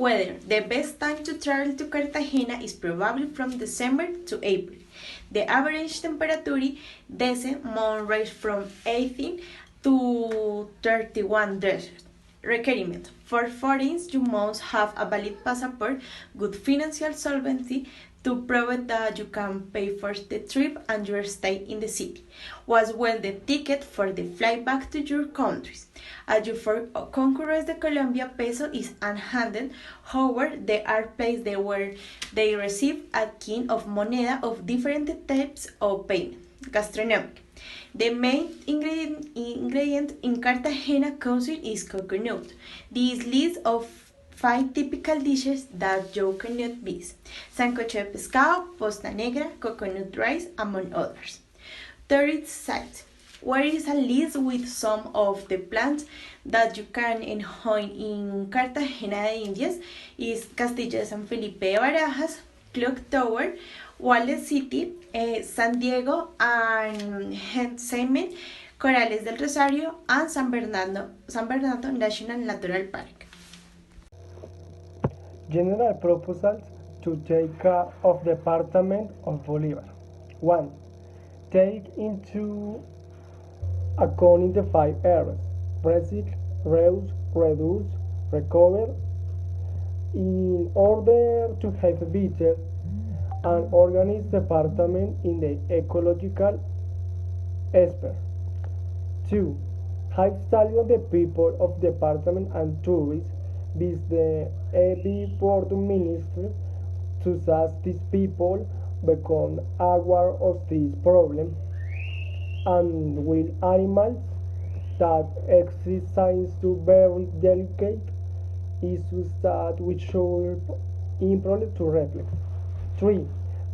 Weather. The best time to travel to Cartagena is probably from December to April. The average temperature descent month range from 18 to 31 degrees. Requirement. For foreigners, you must have a valid passport, good financial solvency to prove that you can pay for the trip and your stay in the city, as well the ticket for the flight back to your countries. As you for concurrence, the Colombian peso is unhandled. However, there are places where they receive a kind of moneda of different types of payment. Gastronomic. The main ingredient in Cartagena cuisine is coconut. This list of 5 typical dishes that you cannot miss: sancocho de pescado, posta negra, coconut rice, among others. Tourist sites. Where is a list with some of the plants that you can enjoy in Cartagena de Indias is Castillo de San Felipe de Barajas, Clock Tower, Wallet City, San Diego and Gethsemane, Corales del Rosario, and San Bernardo National Natural Park. General proposals to take care of the Department of Bolivar. 1. Take into account the 5 areas: recycle, reuse, reduce, recover, in order to have a better and organized department in the ecological aspect. 2. High value the people of department and tourists visit the every port ministry to such these people become aware of this problem, and wild animals that exist science to very delicate issues that we should improve to reflect. 3.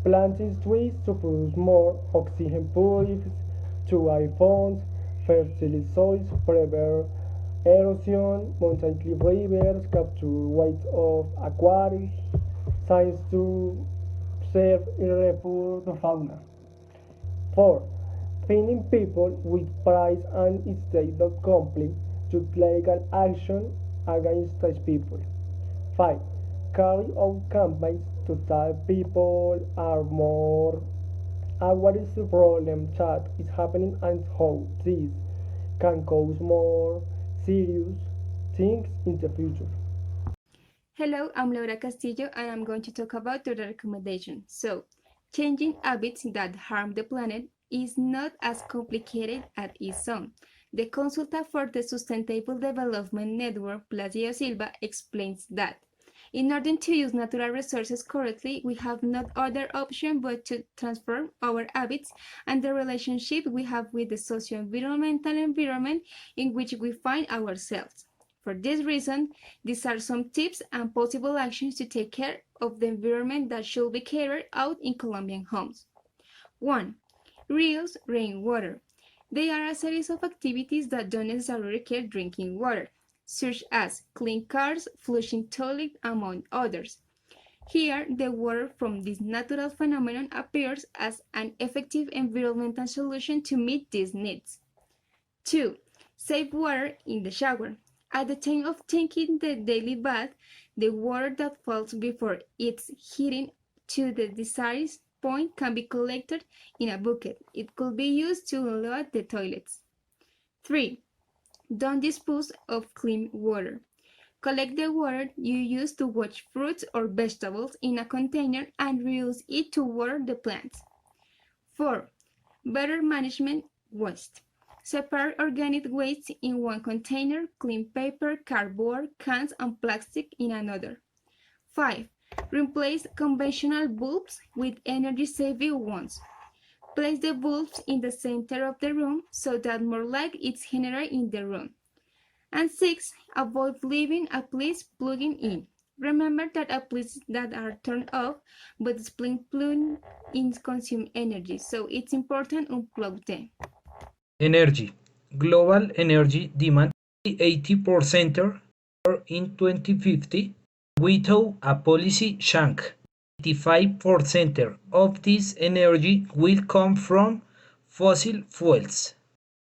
Planting trees to produce more oxygen purifies to iPhones, fertilize soils, prevent erosion, mountain rivers, capture weight of aquariums, science to serve irreparable fauna. 4. Finding people with price and state not comply to legal action against such people. 5. Carry out campaigns to tell people are more aware of the problem that is happening and how this can cause more serious things in the future. Hello, I'm Laura Castillo and I'm going to talk about the recommendation. So, changing habits that harm the planet is not as complicated as it sounds. The consultant for the Sustainable Development Network, Placido Silva, explains that in order to use natural resources correctly, we have no other option but to transform our habits and the relationship we have with the socio-environmental environment in which we find ourselves. For this reason, these are some tips and possible actions to take care of the environment that should be carried out in Colombian homes. 1. Reuse rainwater. They are a series of activities that don't necessarily require drinking water, such as clean cars, flushing toilets, among others. Here, the water from this natural phenomenon appears as an effective environmental solution to meet these needs. 2. Save water in the shower. At the time of taking the daily bath, the water that falls before it's heating to the desired point can be collected in a bucket. It could be used to load the toilets. 3. Don't dispose of clean water. Collect the water you use to wash fruits or vegetables in a container and reuse it to water the plants. 4. Better management waste. Separate organic waste in one container, clean paper, cardboard, cans, and plastic in another. 5. Replace conventional bulbs with energy-saving ones. Place the bulbs in the center of the room so that more light is generated in the room. And 6. Avoid leaving appliances plugging in. Remember that appliances that are turned off but plugged in consume energy, so it's important to unplug them. Energy. Global energy demand 80% in 2050 without a policy change. 85% of this energy will come from fossil fuels.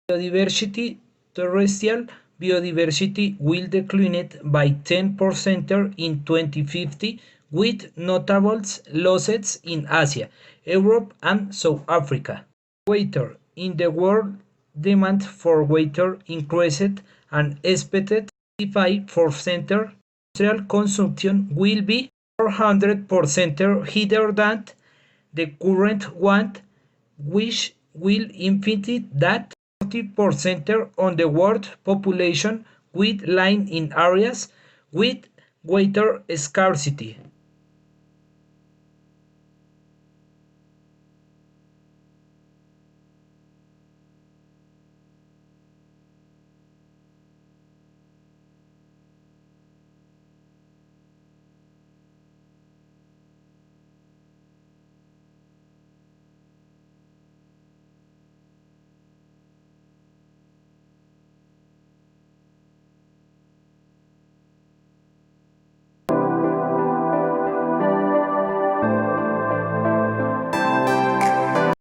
Biodiversity. Terrestrial biodiversity will decline by 10% in 2050, with notable losses in Asia, Europe, and South Africa. Water in the world, demand for water increased and expected 65% industrial consumption will be 400% higher than the current one, which will impede that 40% on the world population with lying in areas with water scarcity.